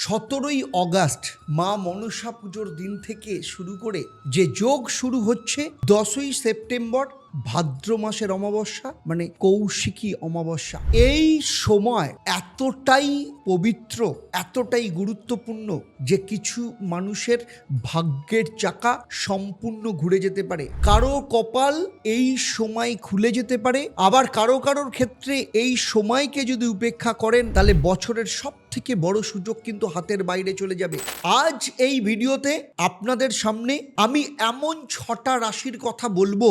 17ই August মা মনসা পুজোর দিন থেকে শুরু করে যে যোগ শুরু হচ্ছে 10ই সেপ্টেম্বর ভাদ্র মাসের অমাবস্যা মানে কৌশিকী অমাবস্যা। এই সময় এতটাই পবিত্র, এতটাই গুরুত্বপূর্ণ যে কিছু মানুষের ভাগ্যের চাকা সম্পূর্ণ ঘুরে যেতে পারে। কারো কপাল এই সময় খুলে যেতে পারে, আবার কারোর ক্ষেত্রে এই সময়কে যদি উপেক্ষা করেন তাহলে বছরের সব থেকে বড় সুযোগ কিন্তু হাতের বাইরে চলে যাবে। আজ এই ভিডিওতে আপনাদের সামনে আমি এমন 6টা রাশির কথা বলবো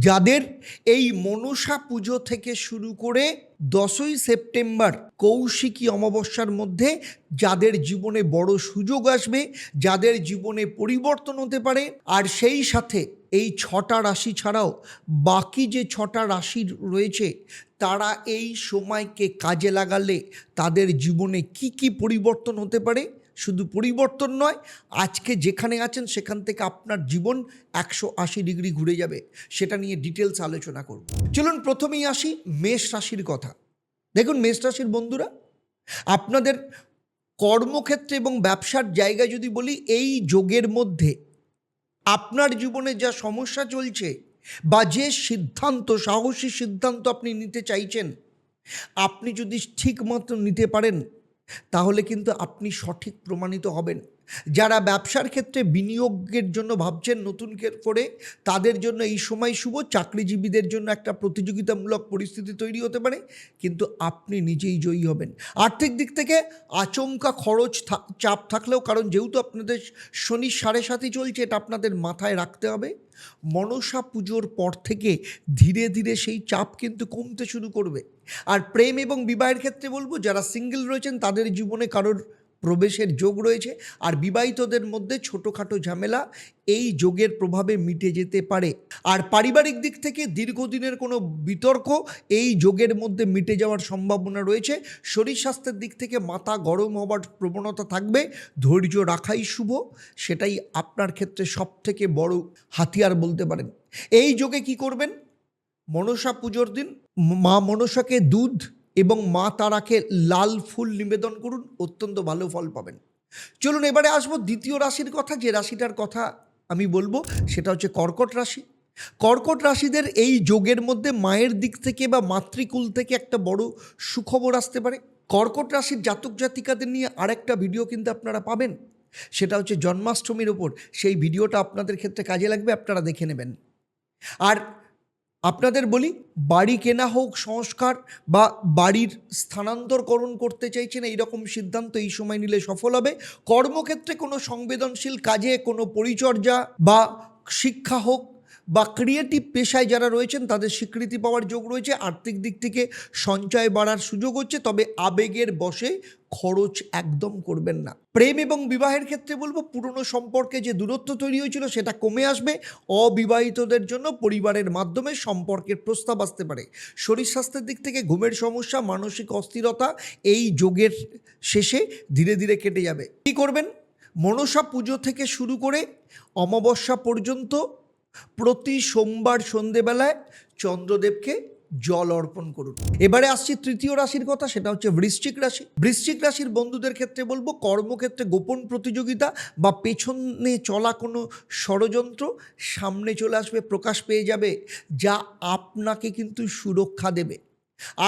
যাদের এই মনসা পুজো থেকে শুরু করে 10ই সেপ্টেম্বর কৌশিকী অমাবস্যার মধ্যে যাদের জীবনে বড় সুযোগ আসবে, যাদের জীবনে পরিবর্তন হতে পারে। আর সেই সাথে এই 6টা রাশি ছাড়াও বাকি যে 6টা রাশি রয়েছে তারা এই সময়কে কাজে লাগালে তাদের জীবনে কি কি পরিবর্তন হতে পারে। শুধু পরিবর্তন নয়, আজকে যেখানে আছেন সেখান থেকে আপনার জীবন 180 ডিগ্রি ঘুরে যাবে। সেটা নিয়ে ডিটেলস আলোচনা করব। চলুন প্রথমেই আসি মেষ রাশির কথা। দেখুন মেষ রাশির বন্ধুরা, আপনাদের কর্মক্ষেত্রে এবং ব্যবসার জায়গায় যদি বলি, এই যোগের মধ্যে আপনার জীবনে যা সমস্যা চলছে বা যে সিদ্ধান্ত, সাহসী সিদ্ধান্ত আপনি নিতে চাইছেন, আপনি যদি ঠিক মতো নিতে পারেন তাহলে কিন্তু আপনি সঠিক প্রমাণিত হবেন। যারা ব্যবসার ক্ষেত্রে বিনিয়োগের জন্য ভাবছেন নতুন করে, তাদের জন্য এই সময় শুভ। চাকরিজীবীদের জন্য একটা প্রতিযোগিতামূলক পরিস্থিতি তৈরি হতে পারে, কিন্তু আপনি নিজেই জয়ী হবেন। আর্থিক দিক থেকে আচমকা খরচ চাপ থাকলেও, কারণ যেহেতু আপনাদের শনি 7.5 চলছে, এটা আপনাদের মাথায় রাখতে হবে। মনসা পুজোর পর থেকে ধীরে ধীরে সেই চাপ কিন্তু কমতে শুরু করবে। আর প্রেম এবং বিবাহের ক্ষেত্রে বলবো, যারা সিঙ্গেল রয়েছেন তাদের জীবনে কারোর প্রবেশের যোগ রয়েছে। আর বিবাহিতদের মধ্যে ছোটোখাটো ঝামেলা এই যোগের প্রভাবে মিটে যেতে পারে। আর পারিবারিক দিক থেকে দীর্ঘদিনের কোনো বিতর্ক এই যোগের মধ্যে মিটে যাওয়ার সম্ভাবনা রয়েছে। শরীর স্বাস্থ্যের দিক থেকে মাথা গরম হওয়ার প্রবণতা থাকবে, ধৈর্য রাখাই শুভ। সেটাই আপনার ক্ষেত্রে সব থেকে বড় হাতিয়ার বলতে পারেন। এই যোগে কি করবেন? মনসা পুজোর দিন মা মনসাকে দুধ এবং মা তারাকে লাল ফুল নিবেদন করুন, অত্যন্ত ভালো ফল পাবেন। চলুন এবারে আসবো দ্বিতীয় রাশির কথা। যে রাশিটার কথা আমি বলবো সেটা হচ্ছে কর্কট রাশি। কর্কট রাশিদের এই যোগের মধ্যে মায়ের দিক থেকে বা মাতৃকুল থেকে একটা বড় সুখবর আসতে পারে। কর্কট রাশির জাতক জাতিকাদের নিয়ে আরেকটা ভিডিও কিন্তু আপনারা পাবেন, সেটা হচ্ছে জন্মাষ্টমীর ওপর। সেই ভিডিওটা আপনাদের ক্ষেত্রে কাজে লাগবে, আপনারা দেখে নেবেন। আর আপনাদের বলি, বাড়ি কেনা হোক, সংস্কার বা বাড়ির স্থানান্তরকরণ করতে চাইছেন, এইরকম সিদ্ধান্ত এই সময় নিলে সফল হবে। কর্মক্ষেত্রে কোনো সংবেদনশীল কাজে, কোনো পরিচর্যা বা শিক্ষা হোক বা ক্রিয়েটিভ পেশায় যারা রয়েছেন তাদের স্বীকৃতি পাওয়ার যোগ রয়েছে। আর্থিক দিক থেকে সঞ্চয় বাড়ার সুযোগ হচ্ছে, তবে আবেগের বশে খরচ একদম করবেন না। প্রেম এবং বিবাহের ক্ষেত্রে বলবো, পুরনো সম্পর্কে যে দূরত্ব তৈরি হয়েছিল সেটা কমে আসবে। অবিবাহিতদের জন্য পরিবারের মাধ্যমে সম্পর্কের প্রস্তাব আসতে পারে। শরীর স্বাস্থ্যের দিক থেকে ঘুমের সমস্যা, মানসিক অস্থিরতা এই যোগের শেষে ধীরে ধীরে কেটে যাবে। কী করবেন? মনসা পুজো থেকে শুরু করে অমাবস্যা পর্যন্ত প্রতি সোমবার সন্ধেবেলায় চন্দ্রদেবকে জল অর্পণ করুন। এবারে আসছি তৃতীয় রাশির কথা, সেটা হচ্ছে বৃশ্চিক রাশি। বৃশ্চিক রাশির বন্ধুদের ক্ষেত্রে বলবো, কর্মক্ষেত্রে গোপন প্রতিযোগিতা বা পেছনে চলা কোনো ষড়যন্ত্র সামনে চলে আসবে, প্রকাশ পেয়ে যাবে, যা আপনাকে কিন্তু সুরক্ষা দেবে।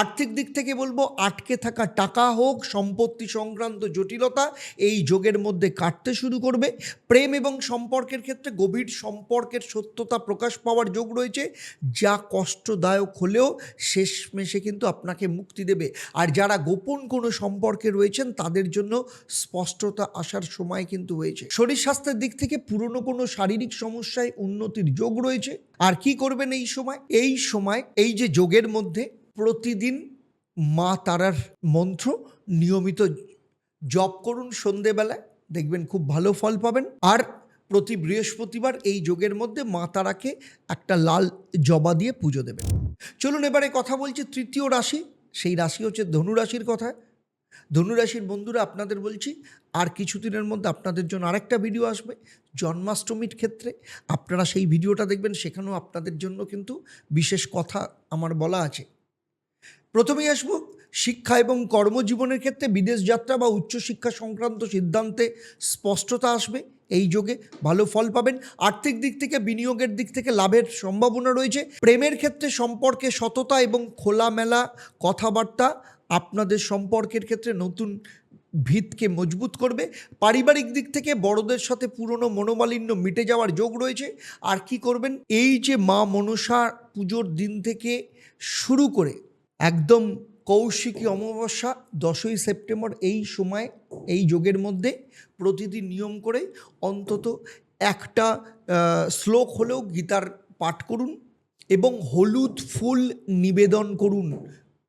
আর্থিক দিক থেকে বলবো, আটকে থাকা টাকা হোক, সম্পত্তি সংক্রান্ত জটিলতা এই যোগের মধ্যে কাটতে শুরু করবে। প্রেম এবং সম্পর্কের ক্ষেত্রে গভীর সম্পর্কের সত্যতা প্রকাশ পাওয়ার যোগ রয়েছে, যা কষ্টদায়ক হলেও শেষমেশে কিন্তু আপনাকে মুক্তি দেবে। আর যারা গোপন কোনো সম্পর্কে রয়েছেন তাদের জন্য স্পষ্টতা আসার সময় কিন্তু হয়েছে। শরীর স্বাস্থ্যের দিক থেকে পুরনো কোনো শারীরিক সমস্যায় উন্নতির যোগ রয়েছে। আর কি করবেন এই সময়? এই সময় এই যে যোগের মধ্যে প্রতিদিন মা তারার মন্ত্র নিয়মিত জপ করুন সন্ধেবেলায়, দেখবেন খুব ভালো ফল পাবেন। আর প্রতি বৃহস্পতিবার এই যোগের মধ্যে মা তারাকে একটা লাল জবা দিয়ে পুজো দেবেন। চলুন এবারে কথা বলছি তৃতীয় রাশি, সেই রাশি হচ্ছে ধনুরাশির কথা। ধনুরাশির বন্ধুরা, আপনাদের বলছি আর কিছুদিনের মধ্যে আপনাদের জন্য আরেকটা ভিডিও আসবে জন্মাষ্টমীর ক্ষেত্রে, আপনারা সেই ভিডিওটা দেখবেন, সেখানেও আপনাদের জন্য কিন্তু বিশেষ কথা আমার বলা আছে। প্রথমেই আসবো শিক্ষা এবং কর্মজীবনের ক্ষেত্রে বিদেশ যাত্রা বা উচ্চশিক্ষা সংক্রান্ত সিদ্ধান্তে স্পষ্টতা আসবে। এই যোগে ভালো ফল পাবেন। আর্থিক দিক থেকে, বিনিয়োগের দিক থেকে লাভের সম্ভাবনা রয়েছে। প্রেমের ক্ষেত্রে সম্পর্কে সততা এবং খোলামেলা কথাবার্তা আপনাদের সম্পর্কের ক্ষেত্রে নতুন ভিতকে মজবুত করবে। পারিবারিক দিক থেকে বড়দের সাথে পুরনো মনোমালিন্য মিটে যাওয়ার যোগ রয়েছে। আর কি করবেন, এই যে মা মনসা পুজোর দিন থেকে শুরু করে একদম কৌশিকী অমাবস্যা 10ই সেপ্টেম্বর, এই সময় এই যোগের মধ্যে প্রতিদিন নিয়ম করে অন্তত একটা শ্লোক হলেও গীতার পাঠ করুন এবং হলুদ ফুল নিবেদন করুন,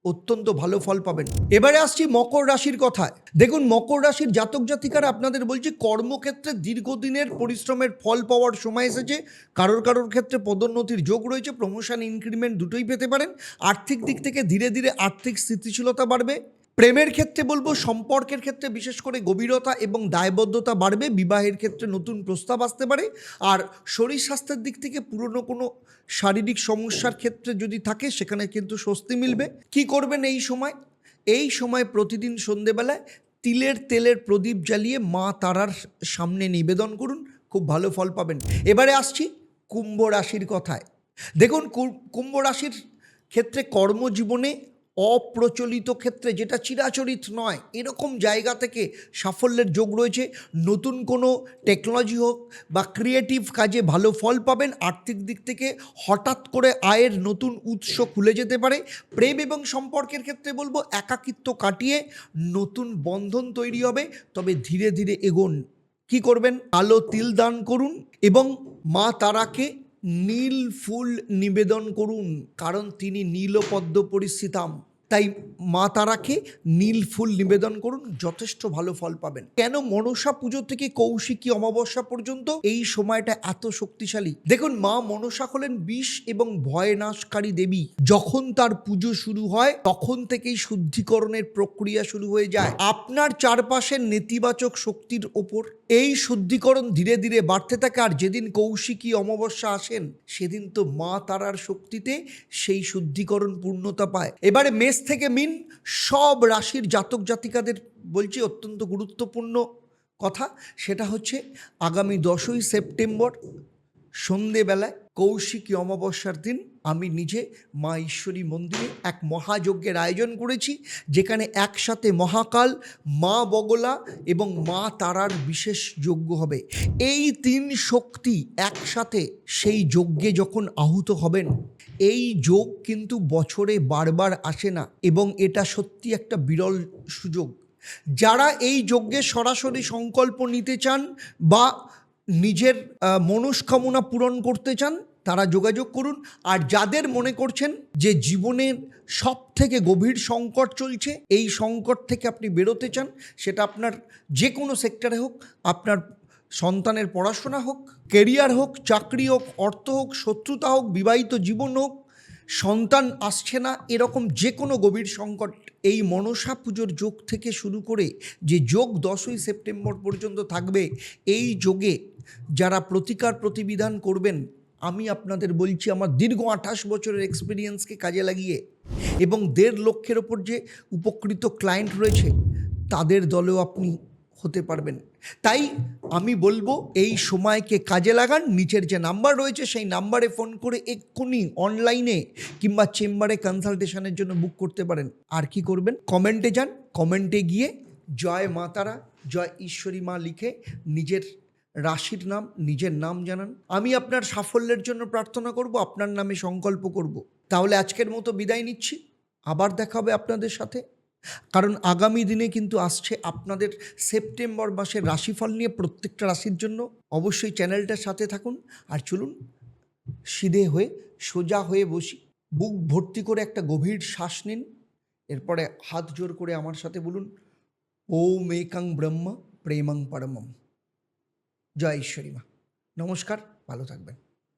অত্যন্ত ভালো ফল পাবেন। এবারে আসছি মকর রাশির কথায়। দেখুন, মকর রাশির জাতক জাতিকারা আপনাদের বলছি, কর্মক্ষেত্রে দীর্ঘদিনের পরিশ্রমের ফল পাওয়ার সময় এসেছে। কারোর ক্ষেত্রে পদোন্নতির যোগ রয়েছে, প্রমোশন ইনক্রিমেন্ট দুটোই পেতে পারেন। আর্থিক দিক থেকে ধীরে ধীরে আর্থিক স্থিতিশীলতা বাড়বে। প্রেমের ক্ষেত্রে বলবো, সম্পর্কের ক্ষেত্রে বিশেষ করে গভীরতা এবং দায়বদ্ধতা বাড়বে। বিবাহের ক্ষেত্রে নতুন প্রস্তাব আসতে পারে। আর শরীর স্বাস্থ্যের দিক থেকে পুরনো কোনো শারীরিক সমস্যার ক্ষেত্রে যদি থাকে, সেখানে কিন্তু স্বস্তি মিলবে। কি করবেন এই সময়? এই সময় প্রতিদিন সন্ধেবেলায় তিলের তেলের প্রদীপ জ্বালিয়ে মা তারার সামনে নিবেদন করুন, খুব ভালো ফল পাবেন। এবারে আসছি কুম্ভ রাশির কথায়। দেখুন, কুম্ভ রাশির ক্ষেত্রে কর্মজীবনে অপ্রচলিত ক্ষেত্রে, যেটা চিরাচরিত নয়, এরকম জায়গা থেকে সাফল্যের যোগ রয়েছে। নতুন কোনো টেকনোলজি হোক বা ক্রিয়েটিভ কাজে ভালো ফল পাবেন। আর্থিক দিক থেকে হঠাৎ করে আয়ের নতুন উৎস খুলে যেতে পারে। প্রেম এবং সম্পর্কের ক্ষেত্রে বলবো, একাকিত্ব কাটিয়ে নতুন বন্ধন তৈরি হবে, তবে ধীরে ধীরে এগোন। কি করবেন? কালো তিল দান করুন এবং মা তারাকে নীল ফুল নিবেদন করুন, কারণ তিনি নীলপদ্ম পরিস্থিতাম। তাই মা তারাকে নীল ফুল নিবেদন করুন, যথেষ্ট ভালো ফল পাবেন। কেন মনসা পুজো থেকে কৌশিকী অমাবস্যা পর্যন্ত এই সময়টা এত শক্তিশালী? দেখুন, মা মনসা হলেন বিষ এবং ভয় নাশকারী দেবী। যখন তার পুজো শুরু হয়, তখন থেকেই শুদ্ধিকরণের প্রক্রিয়া শুরু হয়ে যায় আপনার চারপাশের নেতিবাচক শক্তির ওপর। এই শুদ্ধিকরণ ধীরে ধীরে বাড়তে থাকে। আর যেদিন কৌশিকী অমাবস্যা আসেন, সেদিন তো মা তারার শক্তিতে সেই শুদ্ধিকরণ পূর্ণতা পায়। এবারে মেষ থেকে মিন সব রাশির জাতক জাতিকাদের বলছি অত্যন্ত গুরুত্বপূর্ণ কথা, সেটা হচ্ছে আগামী 10ই সেপ্টেম্বর সন্ধেবেলায় কৌশিকী অমাবস্যার দিন আমি নিজে মা ঈশ্বরী মন্দিরে এক মহাযজ্ঞের আয়োজন করেছি, যেখানে একসাথে মহাকাল, মা বগলা এবং মা তারার বিশেষ যজ্ঞ হবে। এই 3 শক্তি একসাথে সেই যজ্ঞে যখন আহুত হবেন, এই যোগ কিন্তু বছরে বারবার আসে না এবং এটা সত্যি একটা বিরল সুযোগ। যারা এই যজ্ঞে সরাসরি সংকল্প নিতে চান বা নিজের মনস্কামনা পূরণ করতে চান, তারা যোগাযোগ করুন। আর যাদের মনে করছেন যে জীবনের সব থেকে গভীর সংকট চলছে, এই সংকট থেকে আপনি বেরোতে চান, সেটা আপনার যে কোনো সেক্টরে হোক, আপনার সন্তানের পড়াশোনা হোক, কেরিয়ার হোক, চাকরি হোক, অর্থ হোক, শত্রুতা হোক, বিবাহিত জীবন হোক, সন্তান আসছে না, এরকম যে কোনো গভীর সংকট, এই মনসা পুজোর যোগ থেকে শুরু করে যে যোগ 10ই সেপ্টেম্বর পর্যন্ত থাকবে, এই যোগে যারা প্রতিকার প্রতিবিধান করবেন, আমি আপনাদের বলছি আমার দীর্ঘ 28 বছরের এক্সপিরিয়েন্সকে কাজে লাগিয়ে এবং 1.5 লক্ষের ওপর যে উপকৃত ক্লায়েন্ট রয়েছে, তাদের দলেও আপনি হতে পারবেন। তাই আমি বলবো, এই সময়কে কাজে লাগান। নিচের যে নাম্বার রয়েছে, সেই নাম্বারে ফোন করে এক্ষুনি অনলাইনে কিংবা চেম্বারে কনসালটেশনের জন্য বুক করতে পারেন। আর কি করবেন? কমেন্টে যান, কমেন্টে গিয়ে জয় মা তারা, জয় ঈশ্বরী মা লিখে নিজের রাশির নাম, নিজের নাম জানান। আমি আপনার সাফল্যের জন্য প্রার্থনা করব, আপনার নামে সংকল্প করব। তাহলে আজকের মতো বিদায় নিচ্ছি, আবার দেখা হবে আপনাদের সাথে। কারণ আগামী দিনে কিন্তু আসছে আপনাদের সেপ্টেম্বর মাসের রাশিফল নিয়ে প্রত্যেকটা রাশির জন্য। অবশ্যই চ্যানেলটার সাথে থাকুন। আর চলুন সিধে হয়ে সোজা হয়ে বসি, বুক ভর্তি করে একটা গভীর শ্বাস নিন, এরপরে হাত জোর করে আমার সাথে বলুন, ওম একাং ব্রহ্ম প্রেমং পরমম। জয় ঈশ্বরী মা। নমস্কার, ভালো থাকবেন।